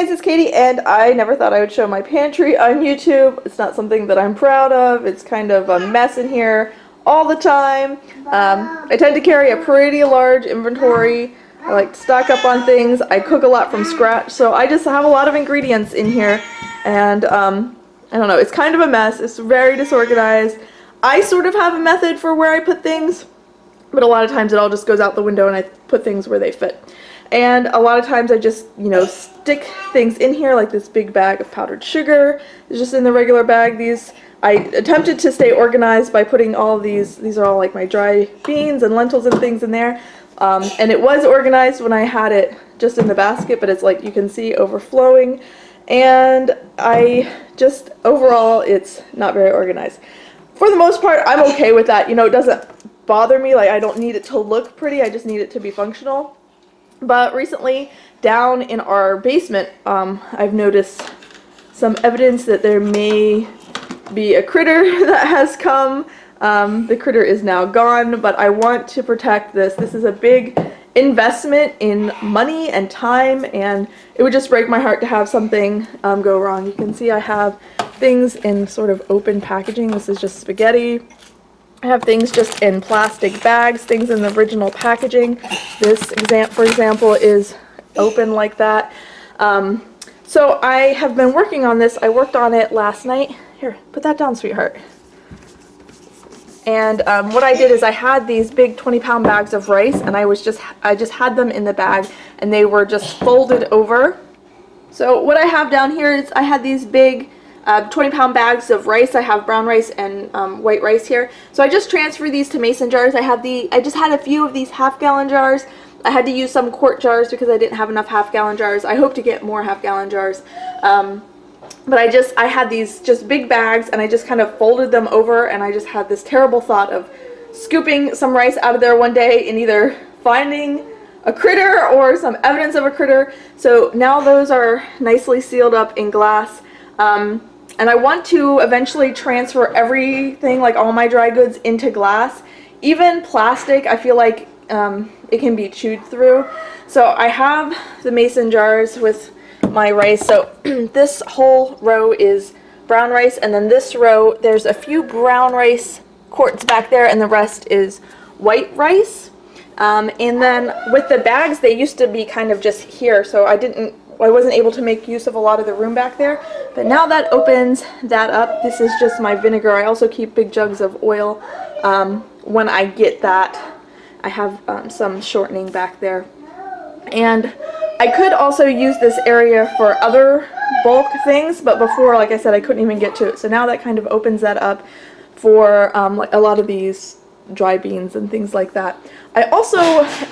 guys, it's Katie, and I never thought I would show my pantry on YouTube. It's not something that I'm proud of. It's kind of a mess in here all the time. I tend to carry a pretty large inventory. I like to stock up on things. I cook a lot from scratch, so I just have a lot of ingredients in here, and I don't know, it's kind of a mess. It's very disorganized. I sort of have a method for where I put things, but a lot of times it all just goes out the window and I put things where they fit. And a lot of times I just, you know, stick things in here, like this big bag of powdered sugar is just in the regular bag. I attempted to stay organized by putting all these are all like my dry beans and lentils and things in there. And it was organized when I had it just in the basket, but it's like you can see overflowing. And overall, it's not very organized. For the most part, I'm okay with that. You know, it doesn't bother me. Like, I don't need it to look pretty. I just need it to be functional. But recently, down in our basement, I've noticed some evidence that there may be a critter that has come. The critter is now gone, but I want to protect this. This is a big investment in money and time, and it would just break my heart to have something go wrong. You can see I have things in sort of open packaging. This is just spaghetti. I have things just in plastic bags, things in the original packaging. This, for example, is open like that. So I have been working on this. I worked on it last night. Here, put that down, sweetheart. And what I did is I had these big 20-pound bags of rice, and I just had them in the bag, and they were just folded over. So what I have down here is I had these big 20-pound bags of rice. I have brown rice and white rice here. So I just transferred these to mason jars. I just had a few of these half-gallon jars. I had to use some quart jars because I didn't have enough half-gallon jars. I hope to get more half-gallon jars. But I had these just big bags, and I just kind of folded them over, and I just had this terrible thought of scooping some rice out of there one day and either finding a critter or some evidence of a critter. So now those are nicely sealed up in glass. And I want to eventually transfer everything, like all my dry goods, into glass. Even plastic, I feel like it can be chewed through. So I have the mason jars with my rice. So this whole row is brown rice, and then this row, there's a few brown rice quarts back there, and the rest is white rice. And then with the bags, they used to be kind of just here, so I wasn't able to make use of a lot of the room back there. But now that opens that up, this is just my vinegar. I also keep big jugs of oil when I get that. I have some shortening back there. And I could also use this area for other bulk things, but before, like I said, I couldn't even get to it. So now that kind of opens that up for like a lot of these dry beans and things like that. I also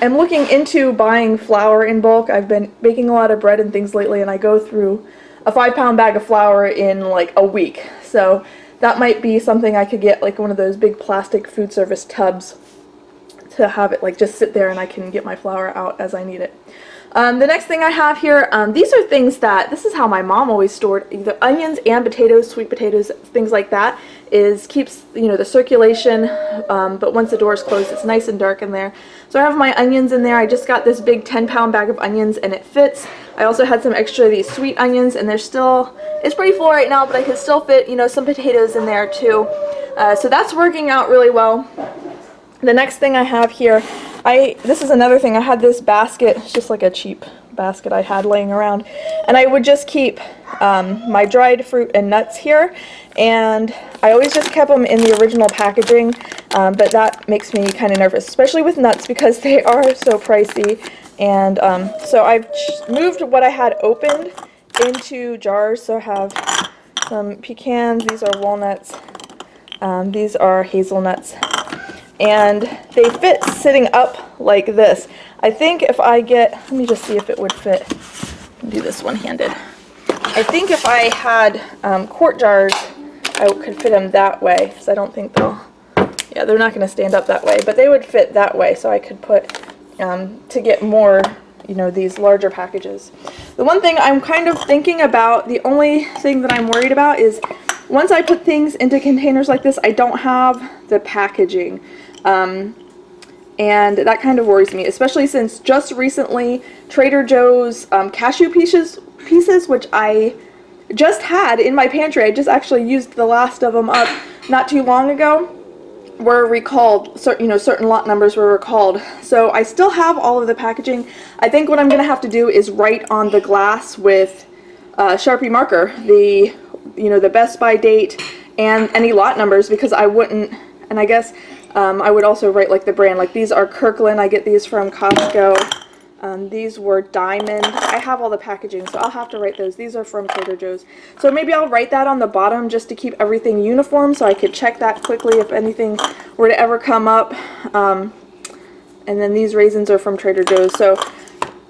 am looking into buying flour in bulk. I've been baking a lot of bread and things lately, and I go through a 5-pound bag of flour in like a week. So that might be something I could get, like one of those big plastic food service tubs, to have it like just sit there and I can get my flour out as I need it. The next thing I have here, these are things this is how my mom always stored either onions and potatoes, sweet potatoes, things like that. Keeps, you know, the circulation, but once the door is closed, it's nice and dark in there. So I have my onions in there. I just got this big 10-pound bag of onions, and it fits. I also had some extra of these sweet onions, and it's pretty full right now, but I can still fit, you know, some potatoes in there too. So that's working out really well. The next thing I have here, this is another thing. I had this basket, it's just like a cheap basket I had laying around, and I would just keep my dried fruit and nuts here, and I always just kept them in the original packaging, but that makes me kind of nervous, especially with nuts because they are so pricey. And so I've moved what I had opened into jars. So I have some pecans, these are walnuts, these are hazelnuts, and they fit sitting up like this. I think if I let me just see if it would fit. I'll do this one-handed. I think if I had quart jars, I could fit them that way, because I don't think they're not going to stand up that way, but they would fit that way, so I could put, to get more, you know, these larger packages. The one thing I'm kind of thinking about, the only thing that I'm worried about is once I put things into containers like this, I don't have the packaging. And that kind of worries me, especially since just recently Trader Joe's cashew pieces, which I just had in my pantry, I just actually used the last of them up not too long ago, were recalled. Certain lot numbers were recalled. So I still have all of the packaging. I think what I'm going to have to do is write on the glass with Sharpie marker the best by date and any lot numbers, because I wouldn't, and I guess I would also write like the brand. Like these are Kirkland, I get these from Costco. These were Diamond. I have all the packaging, so I'll have to write those. These are from Trader Joe's. So maybe I'll write that on the bottom just to keep everything uniform, so I could check that quickly if anything were to ever come up. And then these raisins are from Trader Joe's. So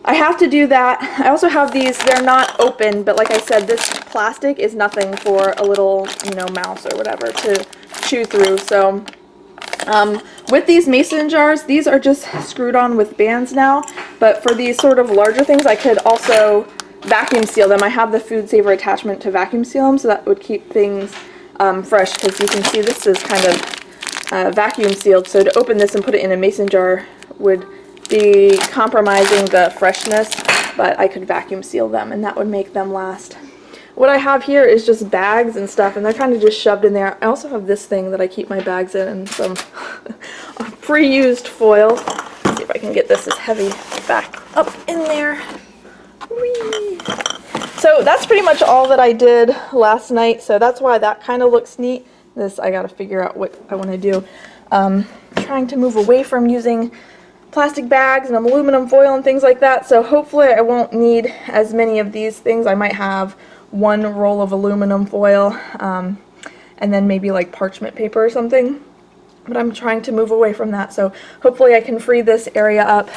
I have to do that. I also have these. They're not open, but like I said, this plastic is nothing for a little, mouse or whatever to chew through. So with these mason jars, these are just screwed on with bands now, but for these sort of larger things, I could also vacuum seal them. I have the food saver attachment to vacuum seal them, so that would keep things fresh, because you can see this is kind of vacuum sealed, so to open this and put it in a mason jar would be compromising the freshness, but I could vacuum seal them and that would make them last. What I have here is just bags and stuff, and they're kind of just shoved in there. I also have this thing that I keep my bags in, and some pre-used foil. Let's see if I can get this heavy back up in there. Whee! So that's pretty much all that I did last night, so that's why that kind of looks neat. This, I gotta figure out what I want to do. Trying to move away from using plastic bags and aluminum foil and things like that, so hopefully I won't need as many of these things. I might have one roll of aluminum foil and then maybe like parchment paper or something, but I'm trying to move away from that, so hopefully I can free this area up.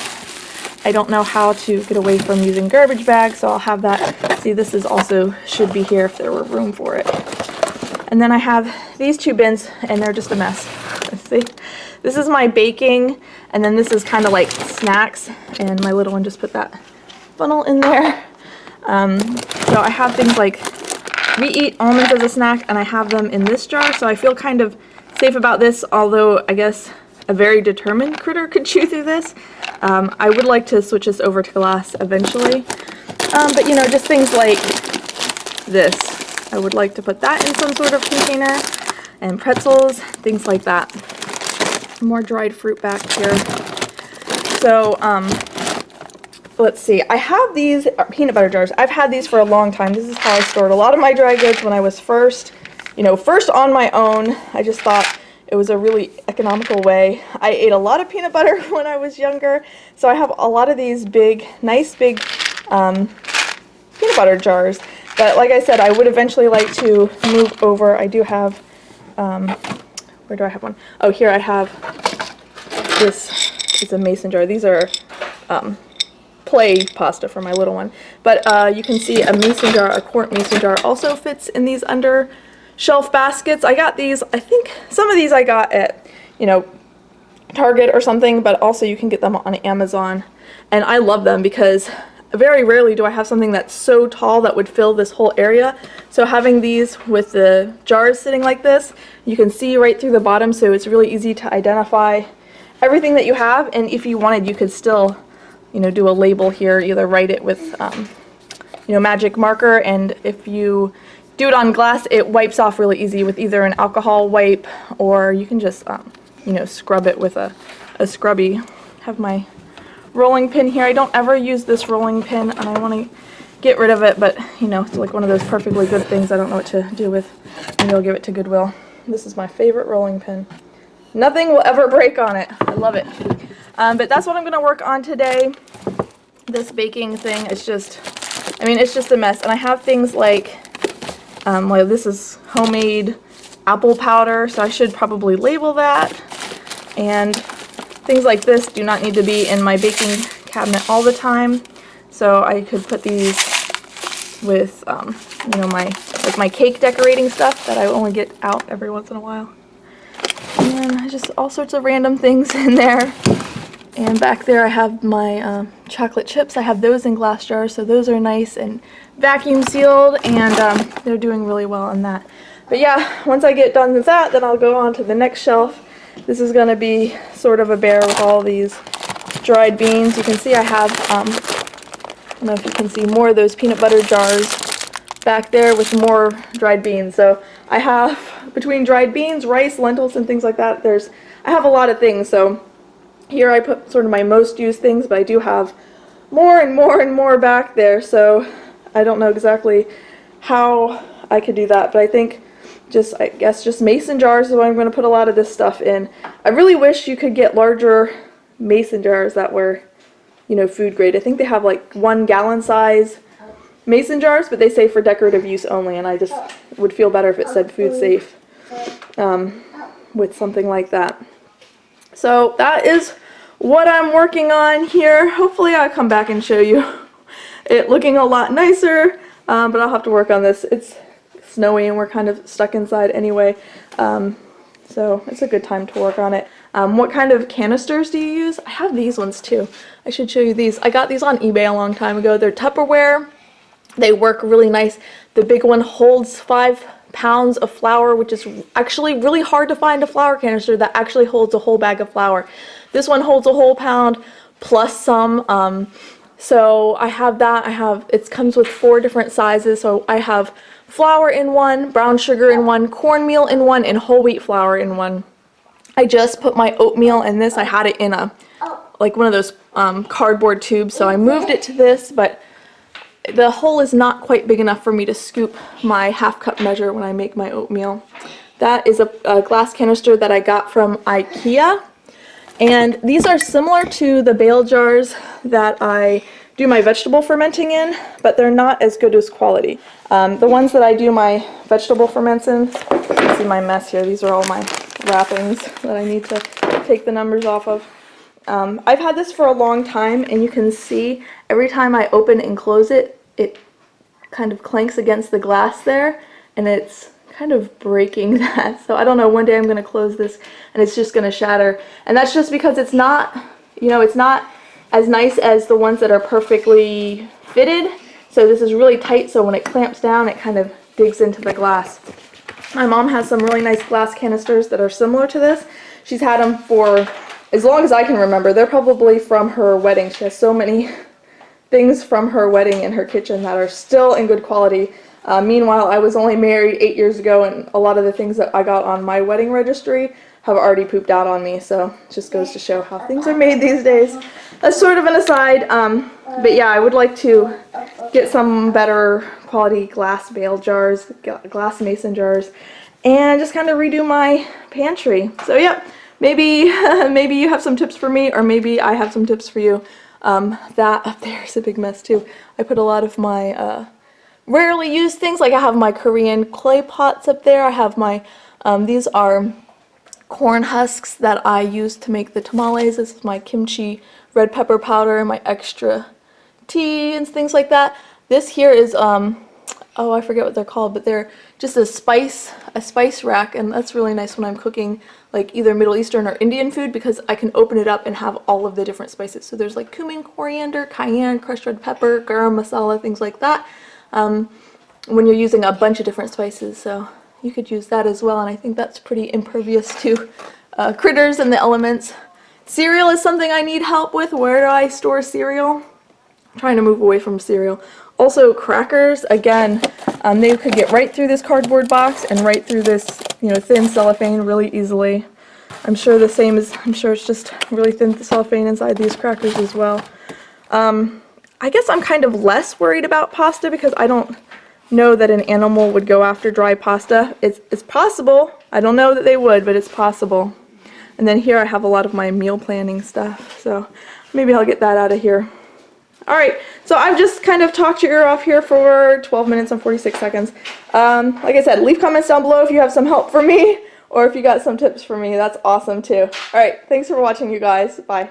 I don't know how to get away from using garbage bags, so I'll have that. See, this is also should be here if there were room for it. And then I have these two bins, and they're just a mess. See? This is my baking, and then this is kind of like snacks, and my little one just put that funnel in there. So I have things like, we eat almonds as a snack, and I have them in this jar, so I feel kind of safe about this, although I guess a very determined critter could chew through this. I would like to switch this over to glass eventually, but just things like this. I would like to put that in some sort of container, and pretzels, things like that. More dried fruit back here. So, let's see. I have these peanut butter jars. I've had these for a long time. This is how I stored a lot of my dry goods when I was first on my own. I just thought it was a really economical way. I ate a lot of peanut butter when I was younger, so I have a lot of these nice big peanut butter jars. But like I said, I would eventually like to move over. I do have, where do I have one? Oh, here I have, this is a mason jar. These are play pasta for my little one. But you can see a mason jar, a quart mason jar also fits in these under shelf baskets. I got these, I think some of these I got at, Target or something, but also you can get them on Amazon. And I love them because very rarely do I have something that's so tall that would fill this whole area. So having these with the jars sitting like this, you can see right through the bottom, so it's really easy to identify everything that you have. And if you wanted, you could still, do a label here, either write it with, magic marker, and if you do it on glass, it wipes off really easy with either an alcohol wipe, or you can just, scrub it with a scrubby. Have my rolling pin here. I don't ever use this rolling pin, and I want to get rid of it, but it's like one of those perfectly good things I don't know what to do with. Maybe I'll give it to Goodwill. This is my favorite rolling pin. Nothing will ever break on it. I love it. But that's what I'm going to work on today. This baking thing is just, it's just a mess. And I have things like this is homemade apple powder, so I should probably label that. And things like this do not need to be in my baking cabinet all the time, so I could put these with, my cake decorating stuff that I only get out every once in a while. And then just all sorts of random things in there. And back there I have my chocolate chips. I have those in glass jars, so those are nice and vacuum sealed, and they're doing really well in that. But yeah, once I get done with that, then I'll go on to the next shelf This is going to be sort of a bear with all these dried beans. You can see I have, I don't know if you can see, more of those peanut butter jars back there with more dried beans. So I have, between dried beans, rice, lentils, and things like that, I have a lot of things. So here I put sort of my most used things, but I do have more and more and more back there. So I don't know exactly how I could do that, but I think I guess just mason jars is what I'm going to put a lot of this stuff in. I really wish you could get larger mason jars that were, you know, food grade. I think they have like 1 gallon size mason jars, but they say for decorative use only, and I just would feel better if it said food safe with something like that. So that is what I'm working on here. Hopefully I'll come back and show you it looking a lot nicer, but I'll have to work on this. It's snowy and we're kind of stuck inside anyway, so it's a good time to work on it. What kind of canisters do you use? I have these ones too. I should show you these. I got these on eBay a long time ago. They're Tupperware. They work really nice. The big one holds 5 pounds of flour, which is actually really hard to find a flour canister that actually holds a whole bag of flour. This one holds a whole pound plus some. So I have that. It comes with 4 different sizes. So I have flour in one, brown sugar in one, cornmeal in one, and whole wheat flour in one. I just put my oatmeal in this. I had it in like one of those cardboard tubes, so I moved it to this, but the hole is not quite big enough for me to scoop my half-cup measure when I make my oatmeal. That is a glass canister that I got from IKEA, and these are similar to the bale jars that I do my vegetable fermenting in, but they're not as good as quality. The ones that I do my vegetable ferments in, you can see my mess here. These are all my wrappings that I need to take the numbers off of. I've had this for a long time, and you can see every time I open and close it, it kind of clanks against the glass there, and it's kind of breaking that. So I don't know, one day I'm going to close this and it's just going to shatter. And that's just because it's not, you know, it's not as nice as the ones that are perfectly fitted. So this is really tight, so when it clamps down, it kind of digs into the glass. My mom has some really nice glass canisters that are similar to this. She's had them for as long as I can remember. They're probably from her wedding. She has so many things from her wedding in her kitchen that are still in good quality. Meanwhile, I was only married 8 years ago, and a lot of the things that I got on my wedding registry have already pooped out on me, so it just goes to show how things are made these days. That's sort of an aside, but yeah, I would like to get some better quality glass bale jars, glass mason jars, and just kind of redo my pantry. So yeah, maybe maybe you have some tips for me, or maybe I have some tips for you. That up there is a big mess too. I put a lot of my rarely used things, like I have my Korean clay pots up there. I have my, these are corn husks that I use to make the tamales. This is my kimchi red pepper powder and my extra tea and things like that. This here is, oh, I forget what they're called, but they're just a spice rack, and that's really nice when I'm cooking like either Middle Eastern or Indian food, because I can open it up and have all of the different spices. So there's like cumin, coriander, cayenne, crushed red pepper, garam masala, things like that. When you're using a bunch of different spices, so you could use that as well, and I think that's pretty impervious to critters and the elements. Cereal is something I need help with. Where do I store cereal? I'm trying to move away from cereal. Also crackers, again, they could get right through this cardboard box and right through this, you know, thin cellophane really easily. I'm sure the same is, I'm sure it's just really thin cellophane inside these crackers as well. I guess I'm kind of less worried about pasta because I don't know that an animal would go after dry pasta. It's possible. I don't know that they would, but it's possible. And then here I have a lot of my meal planning stuff, so maybe I'll get that out of here. Alright, so I've just kind of talked your ear off here for 12 minutes and 46 seconds. Like I said, leave comments down below if you have some help for me, or if you got some tips for me. That's awesome too. Alright, thanks for watching, you guys. Bye.